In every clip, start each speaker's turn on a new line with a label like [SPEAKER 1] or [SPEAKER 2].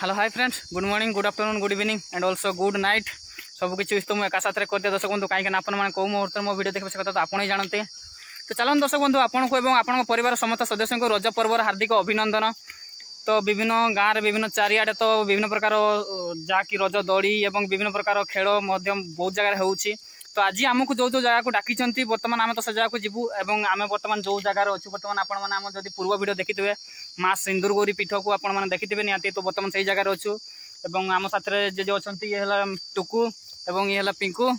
[SPEAKER 1] Hello hi friends, good morning, good afternoon, good evening and also good night. सब किसी तो मुझे एक साथ कर दिया दर्शक बंधु, कहीं आपने कौ मुहूर्त मो वीडियो देखिए कथा तो आप ही जानते। तो चलो दर्शक बंधु, आपको और आप परिवार समस्त सदस्य को रज पर्वर हार्दिक अभिनंदन। तो विभिन्न गाँव में विभिन्न चारिआडे तो विभिन्न प्रकार जहाँकि रज दड़ी और विभिन्न प्रकार खेल बहुत जगह हो। तो आज आमको जो जगह को डाकी बर्तमान आम तो से जगह को जीवु एवं आम बर्तमान जो जगार अच्छे बर्तमान आपड़ी पूर्व वीडियो देखिथे माँ सिंदूर गौरी पीठ को आपने देखिथे निहाती। तो बर्तमान से जगार अच्छु एवं आम साथ जे अच्छा ये टुकु एवं ये पिंकू।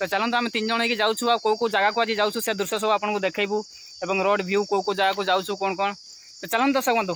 [SPEAKER 1] तो चलते आम तीन जन होगी जाऊँ कौ जगह को आज जाऊँ से दृश्य सब आपको देखू एवं रोड व्यू कौ जगह को जाऊँ कौन कौन। तो चलते दर्शक बंधु।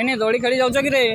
[SPEAKER 1] नहीं दौड़ी खेली जाऊच कि रे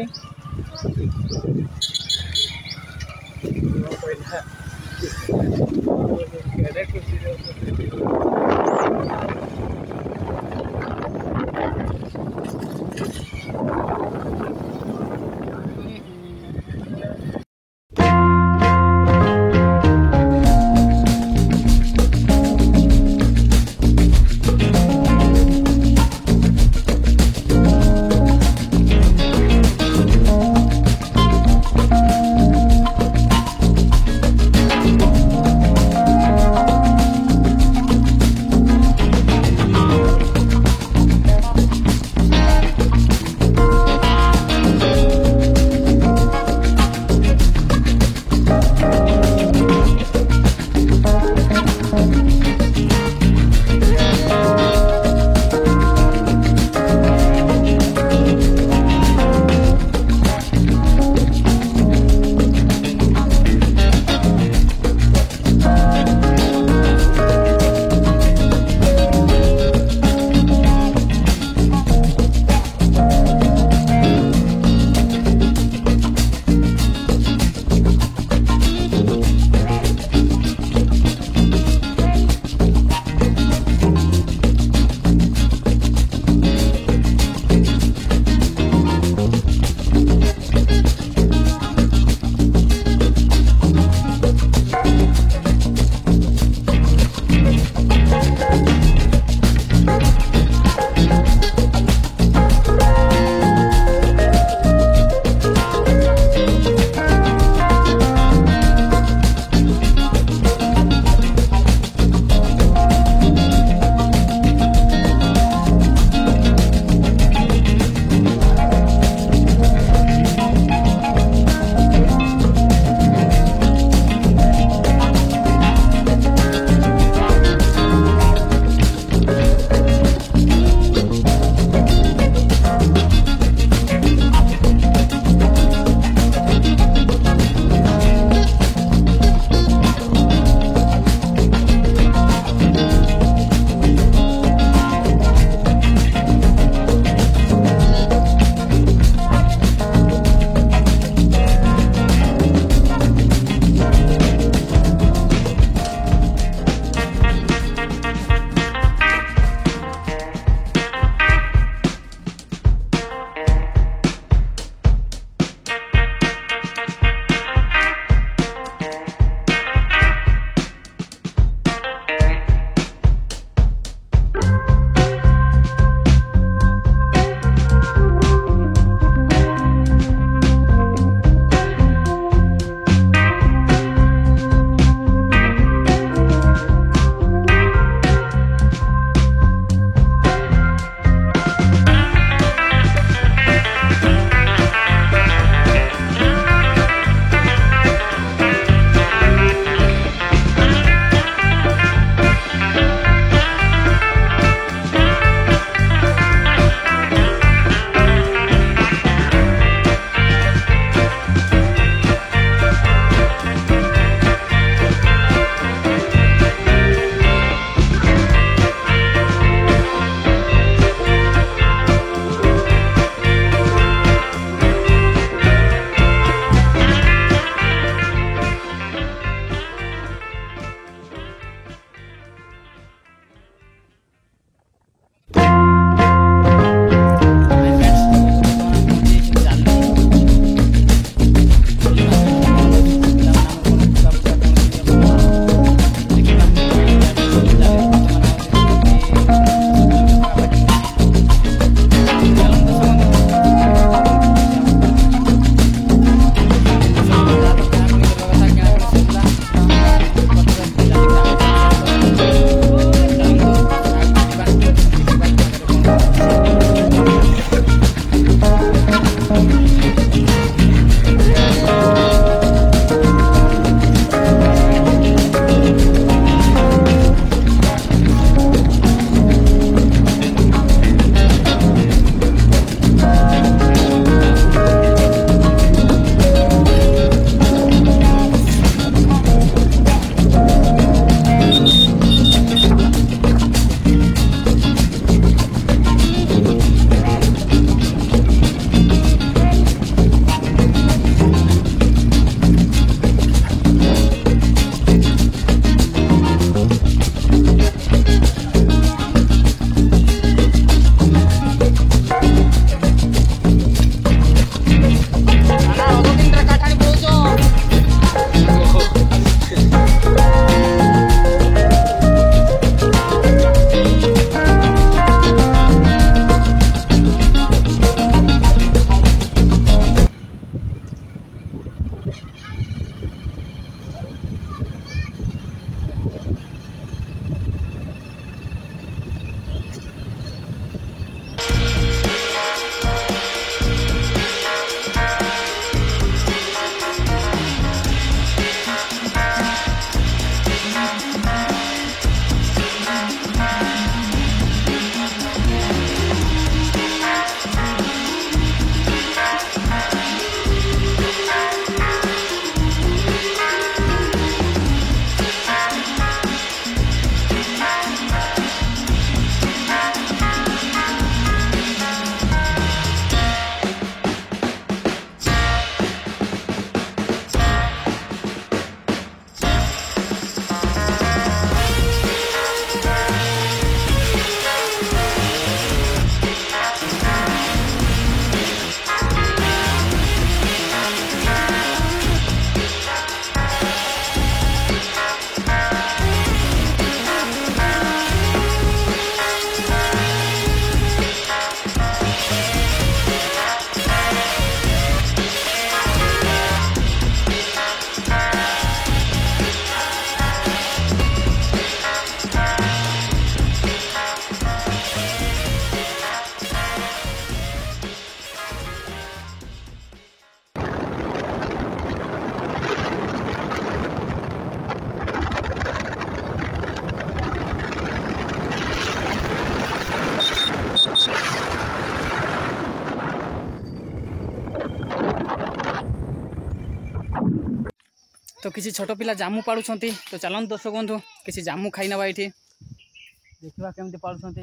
[SPEAKER 1] तो किसी छोट पिला जामु पाड़ुंट तो चलन दर्शक बंधु किसी जामु खाई नवा ये देखा केमती पाड़ुंट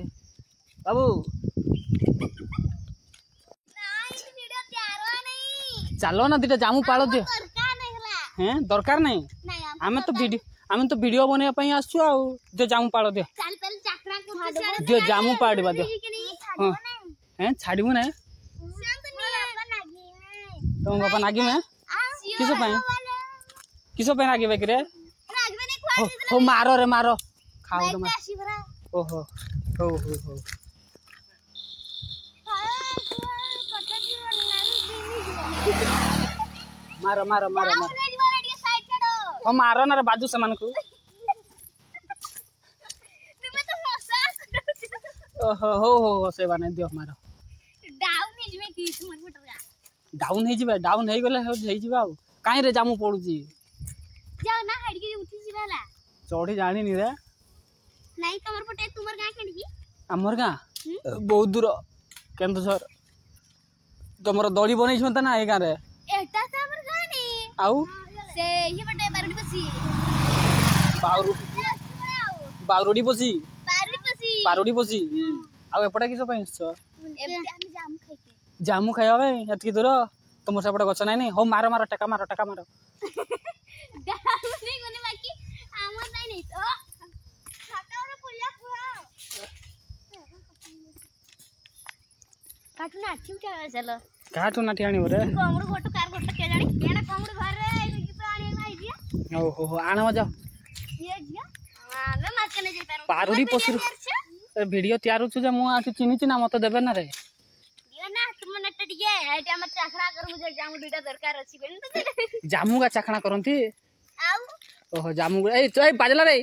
[SPEAKER 1] बाबू चलो ना दीटा जामु पाड़ दियो हैं दरकार नहीं आमे तो वीडियो बनवाई आसु आ जो जामु पाड़ दियो दियो जामु पाड़वा दियो हाँ हैं छाड़बू ना तुम बापा नागी में किस नागे बेक रे हो मारो रे मारो खाओ तो ओहो हो हो हो मारो मारो मारो मारो मारो ना रे बाजू से मानकू ओहो हो हो से बाने दियो मारो डाउन हे गले हे जिबा काई रे जामु पड़ुजी
[SPEAKER 2] जाओ ना हट के उठी जिबाला
[SPEAKER 1] चढ़ी जानी नी रे
[SPEAKER 2] नहीं तमर पटे तुमर गां केडी
[SPEAKER 1] हमर गां बहुत दूर केंदुसर तमरो दड़ी बनै छन ना ए गां रे
[SPEAKER 2] एटा तमर गां नी
[SPEAKER 1] आउ
[SPEAKER 2] से ये पटे बारुडी पसी
[SPEAKER 1] बारुडी पसी पारुडी पसी आउ एपटा किसो पई छ
[SPEAKER 2] एबे हम जामु खाइके
[SPEAKER 1] जामु खाइबा बे एतकी दूर तुम सेपटे गछ नहीं हो मारो मारो टका मारो
[SPEAKER 2] नहीं कोने बाकी आमर नहीं तो खाता और पुलिया पुआ काटना ठीक है चलो
[SPEAKER 1] काटू ना ठियाणी रे
[SPEAKER 2] कमड़ फोटो कार फोटो के जानी केना कमड़ घर रे कि तो आनी भाई दिया
[SPEAKER 1] ओ हो आना मजा
[SPEAKER 2] ये दिया हां ना मार के नहीं जाता
[SPEAKER 1] पारुडी पसुर वीडियो तैयार छु जे मु आ चिनी चिना मत देबे ना रे
[SPEAKER 2] दिया ना तुम नेट दिए एटा मत चाखरा कर मुझे जामु दुटा दरकार अछि बेन तो
[SPEAKER 1] जामु का चाखना करंती
[SPEAKER 2] आउ
[SPEAKER 1] ओहो जामु ए तो बाजला रे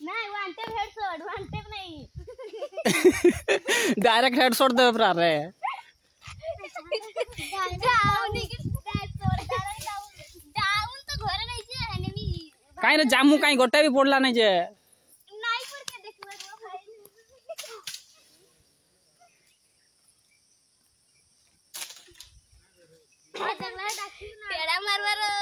[SPEAKER 2] नहीं one tape headshot one tape नहीं
[SPEAKER 1] डायरेक्ट हेडशॉट दे प्रा रे
[SPEAKER 2] डाउन की हेडशॉट डाउन तो घर नहीं छे एनिमी
[SPEAKER 1] काई रे जामु काई गोटे भी पड़ला नहीं जे
[SPEAKER 2] नहीं पर के देखबो भाई आ जगला डाकी ना पेड़ा मारवारो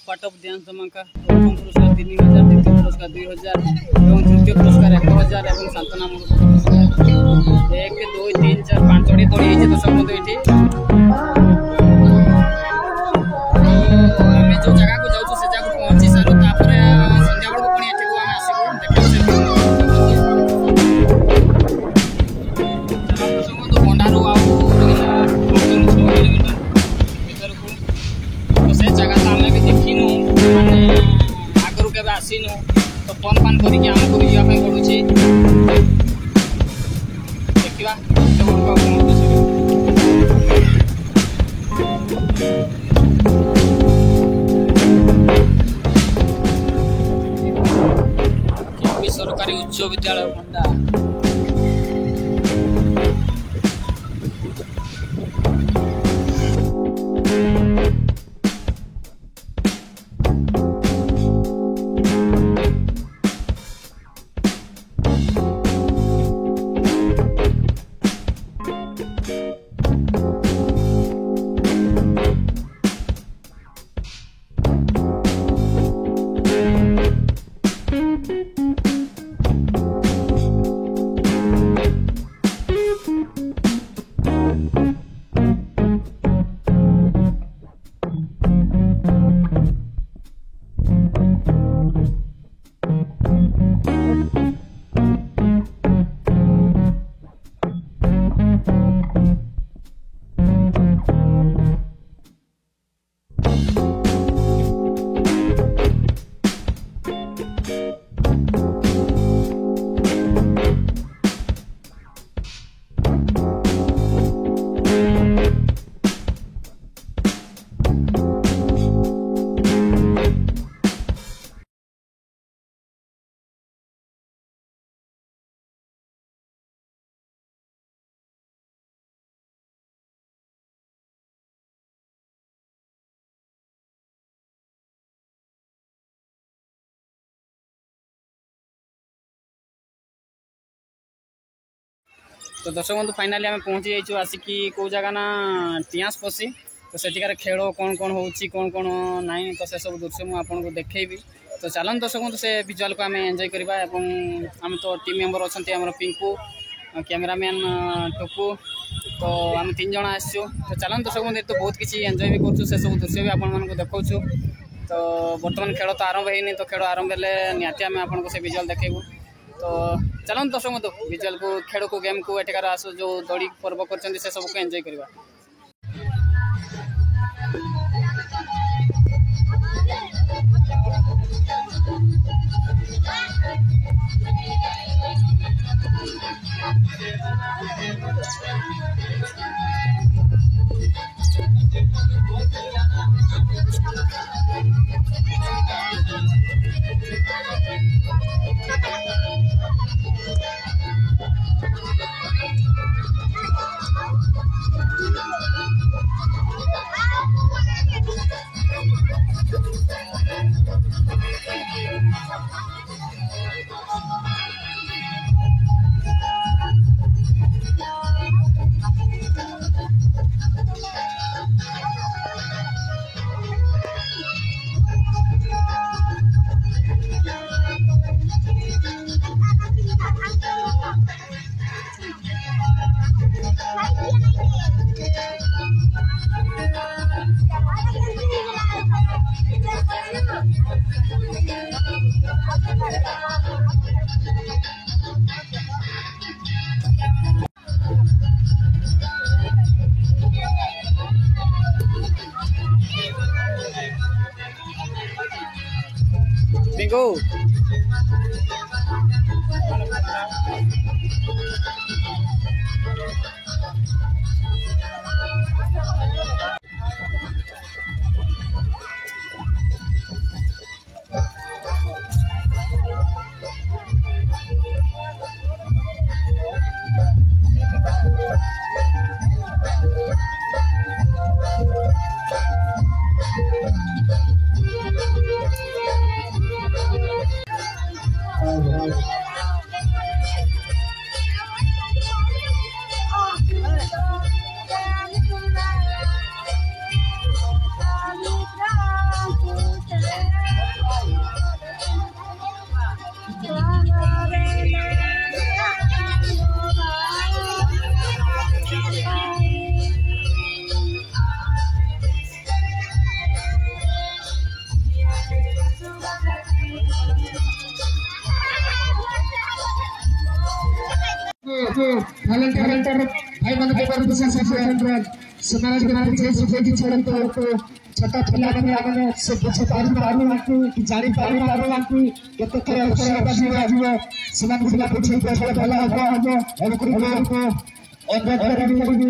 [SPEAKER 1] पार्ट ऑफ ध्यान समाका प्रथम पुरस्कार 3000 द्वितीय पुरस्कार 2000 एवं तृतीय पुरस्कार 1000 एवं सांत्वना पुरस्कार 1 2 3 4 5 जोड़ी तोड़ी है दर्शक बंधु एठी हमें जो जगह को जाऊ से जगह पहुंची सारो तापर संध्या बेल को पुणी एठी को हम आसीबो देखा से तो भंडारो आ से जगह तो आम भी देखी आगु के आसीनु तो फोन फान करके आमको जावाई पड़ू देखा सरकारी उच्च विद्यालय बंदा तो दर्शक बंधु फाइनाली आम पहुँची जाइए आसिकी कौ जगह ना टियास पसी तो सेठिकार खेल कौन कौन हो कौन ना तो से सब दृश्य मुझे आपको देखी तो चलन दर्शक बंधु से विजुआल को आम एंजॉय करवा आम तो टीम मेंबर अच्छा आम पिंकू कैमरामैन टुकू तो आम 3 जन आसचु तो चलन दर्शक बंधु तो बहुत किसी एंजॉय भी कर सब दृश्य भी आपको देखा तो बर्तमान खेल तो आरंभ होनी तो खेल आरंभ हेल्ले निहाती आम आपको से विजुआल देखू तो चलन दर्शक बंधु विजुआल को खेल को गेम को एठार आस जो दौड़ी पर्व कर सब को एंजॉय करवा Bingo.
[SPEAKER 3] volunteer, hay mano que participa en semanal que छोटा पिला से बुझी पारि जानी पारि केते थर आजिबो समान पिला बुझी भला हबो अनुरोध करिबी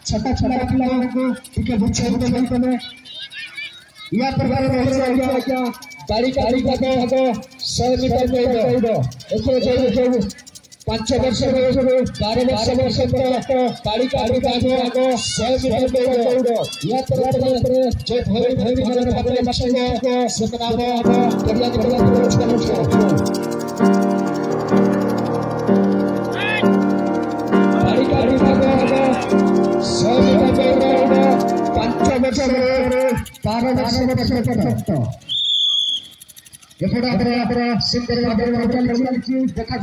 [SPEAKER 3] छोटा पिला टिके बुझे देले या प्रकार क्या गाड़ी का हबो 100 मीटर दौड़ एथरे 5 वर्ष 12 वर्ष गाड़ी का आगे 100 मीटर दौड़ या प्रकार जो भई भर भाବରେ बसैबो सेकनाबो बढ़िया गाड़ी का आगे 100 मीटर दौड़ 5 वर्ष 12 वर्ष एपटे सुंदर भाव देखा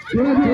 [SPEAKER 3] सुंदर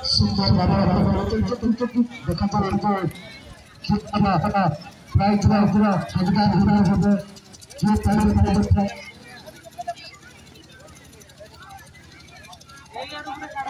[SPEAKER 3] सुंदर बाबा देखा तो प्राइज पूरा ठगदार हुआ है जो प्राइज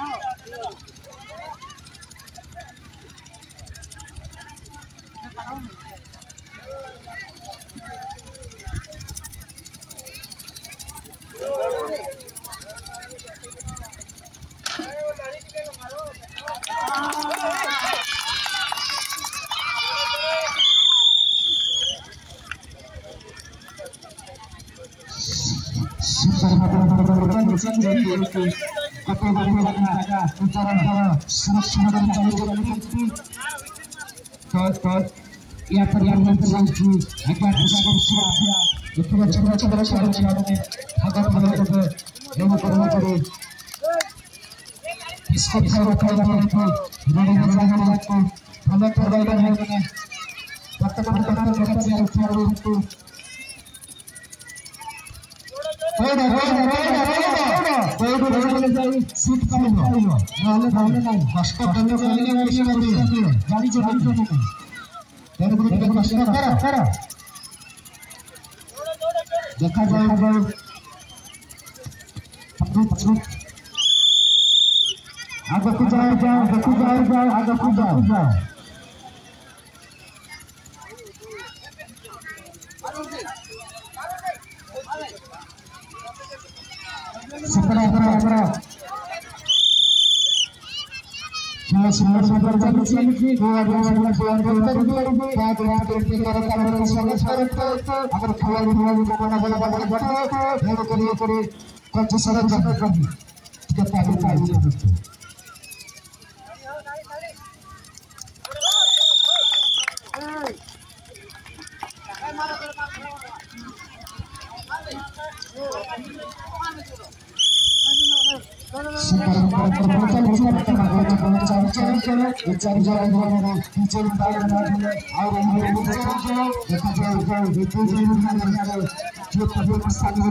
[SPEAKER 3] देखा जाए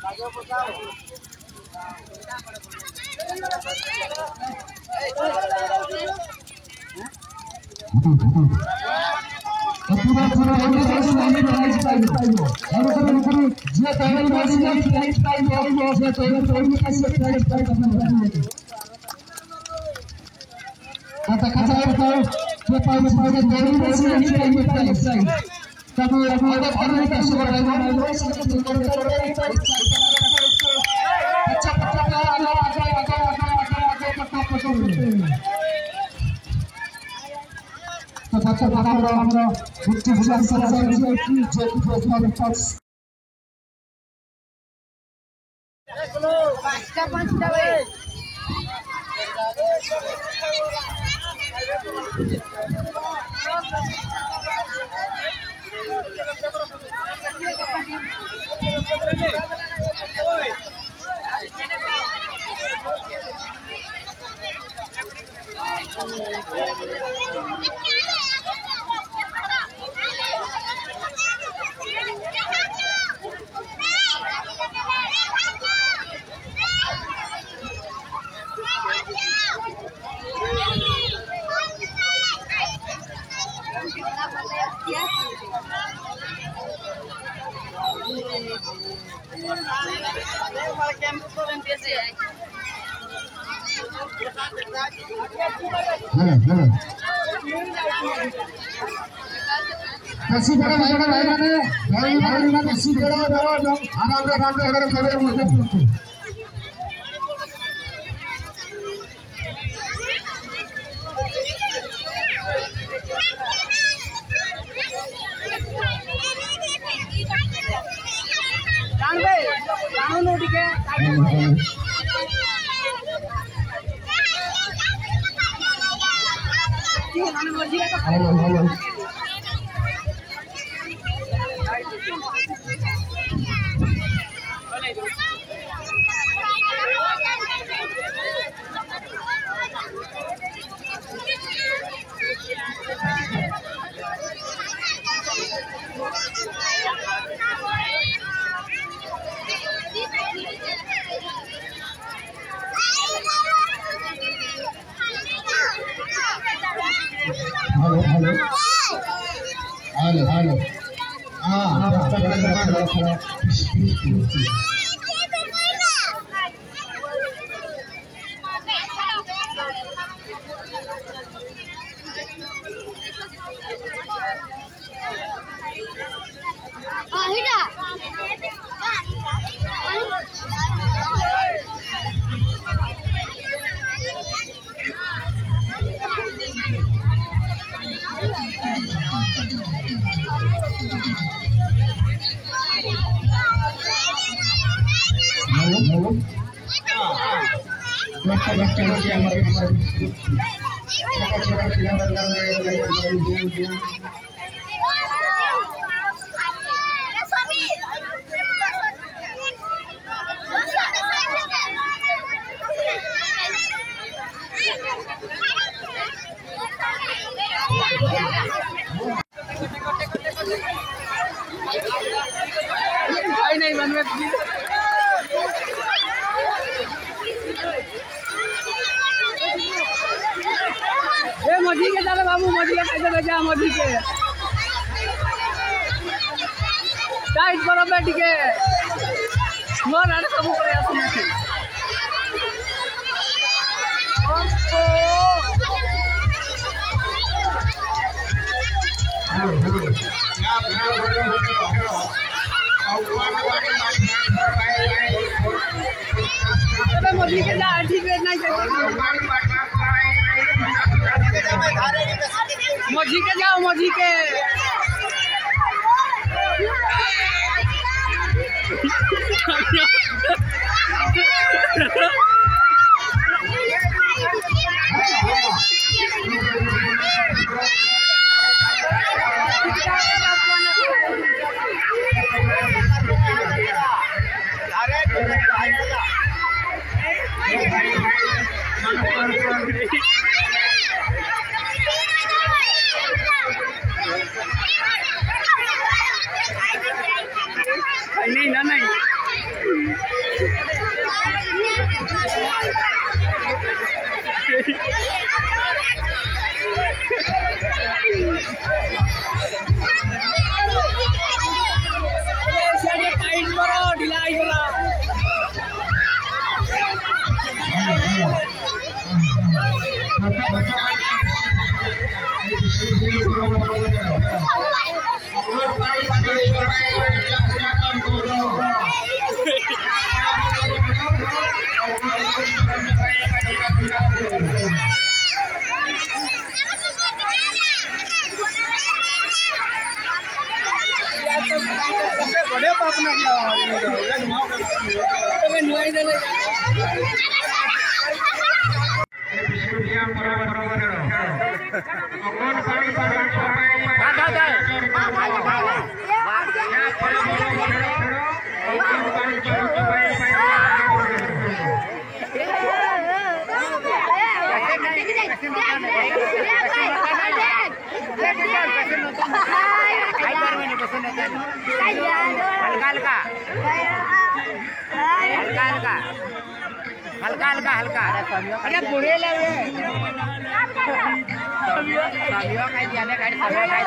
[SPEAKER 3] आगे को जाओ यहाँ पर सपाट हाम्रो उच्च शिक्षा कसी बड़ा भाई माने कसी बड़ा आराम खबर मुझे हेलो
[SPEAKER 1] मजी के चले बाबू मजी के कैसे बेचा मजी के टाइट करो बेटी के मोर आने सब करे आसने मजी के जा ठीक है नहीं मजी के जाओ मजी के नहीं ना नहीं टाइट करो ढिलाई करो हल्का हल्का अरे बुरे लगे सबियो काई जाने काई सबियो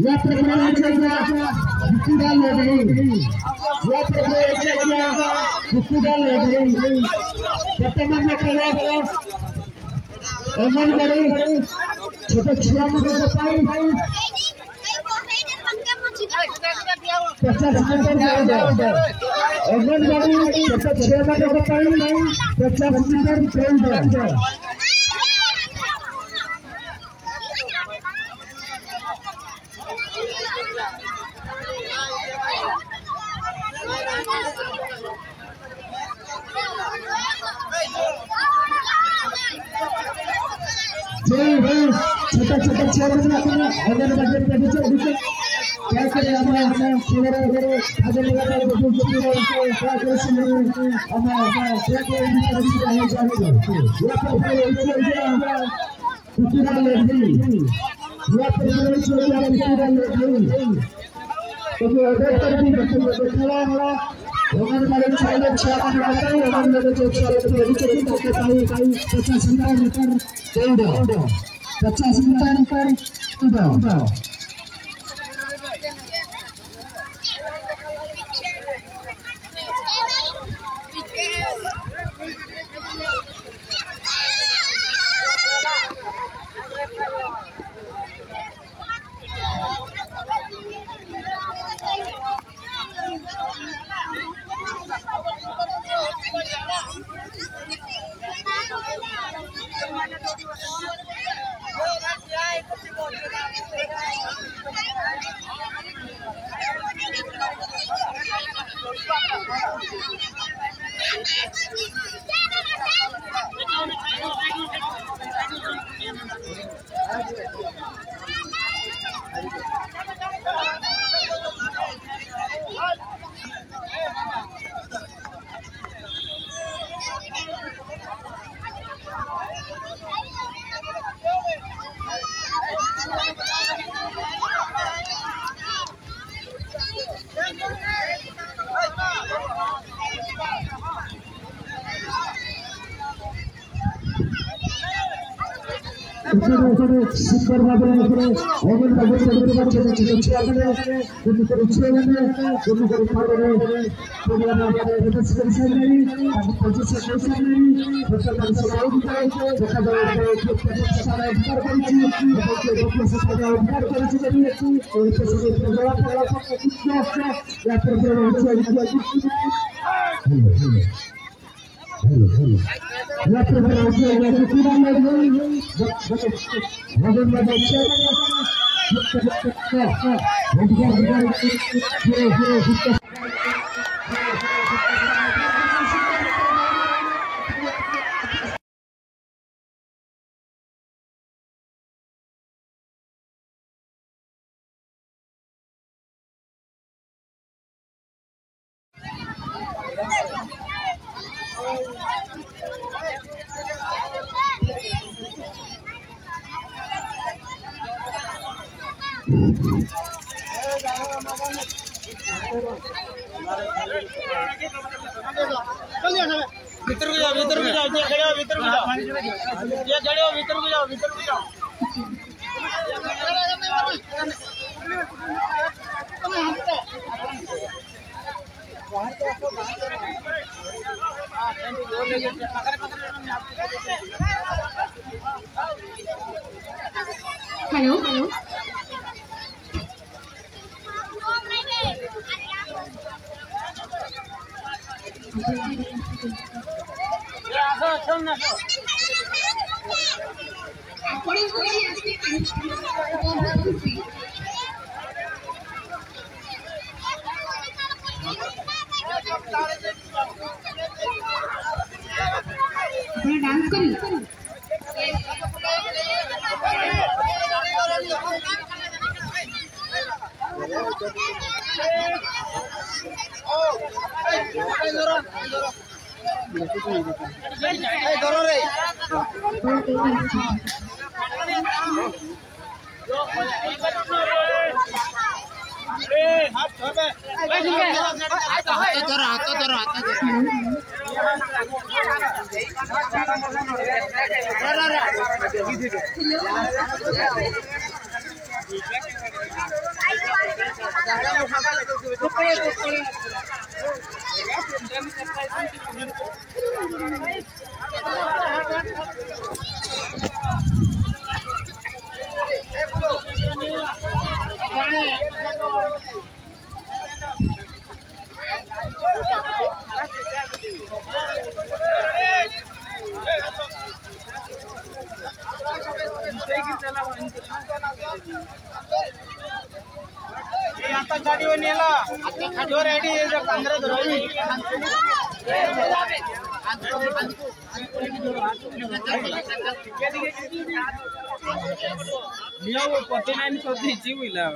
[SPEAKER 3] या प्रकरणाच्या हुकुदा लढली या प्रकरणाच्या हुकुदा लढली वर्तमान केला अंगणवाडी छोटे छुआमुखे पाई 50 मीटर अंगणवाड़ी छोटे छुआमुखे पाई 50 मीटर छोटा छोटा चेयर में अगर बजट पे विकेट क्या करें हमें खेल रहे आगे लगा रहे हैं जो क्या कर सकते हैं हमें क्या क्या है जाएगा ये पर पूरा लेडी ये पर पूरा तो ऑर्डर कर दी बच्चा हमारा हमारे बारे में सारे छात्र बताते हैं हमारे लोगों को सारे एजुकेशन करते हैं कई 50 मीटर दौड़ 50 मीटर दौड़ सुपर बाबू ओमन बाबू को बच्चे बच्चे आगे उनको रुचि है उनको फाड़े प्रोग्राम आगे रिसर्च कर रही है प्रोजेक्ट से कर रही है प्रोफेसर साउथ का देखा जाए तो सारा कर रही है प्रोफेसर का उद्धार कर रही है और प्रोफेसर का जवाब कर रहा है या प्रोग्राम हेलो या प्रोग्राम है पूरा नहीं भगवान में बच्चे
[SPEAKER 4] भीतर को जाओ ये खड़े हो भीतर को जाओ
[SPEAKER 2] हेलो डांस करी जो रेडी है जब 15 धरो
[SPEAKER 1] लिया वो पते नहीं तो दीची हुईला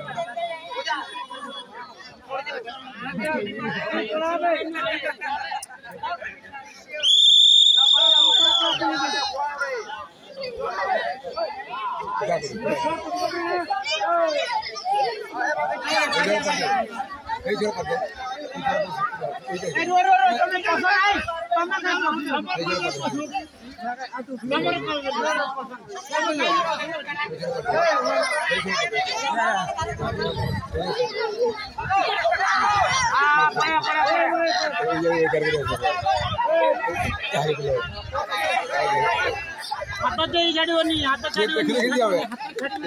[SPEAKER 1] हाथ दे जाड़ीवनी हाथ छाड़ीवनी देखि दिया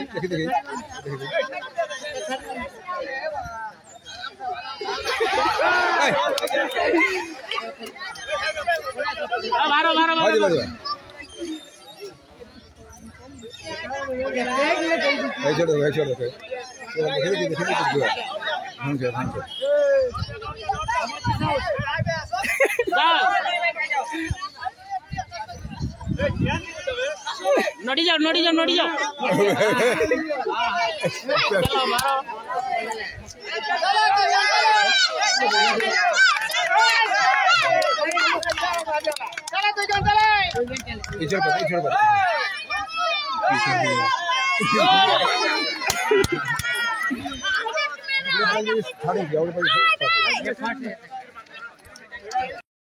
[SPEAKER 1] देखि देखि मारो मारो मारो छोड़ दो देखि देखि देखि हम जा नड़ी जाओ नड़ी जाओ नड़ी जाओ चलो मारो चलो तू चल चले इधर पर इधर पर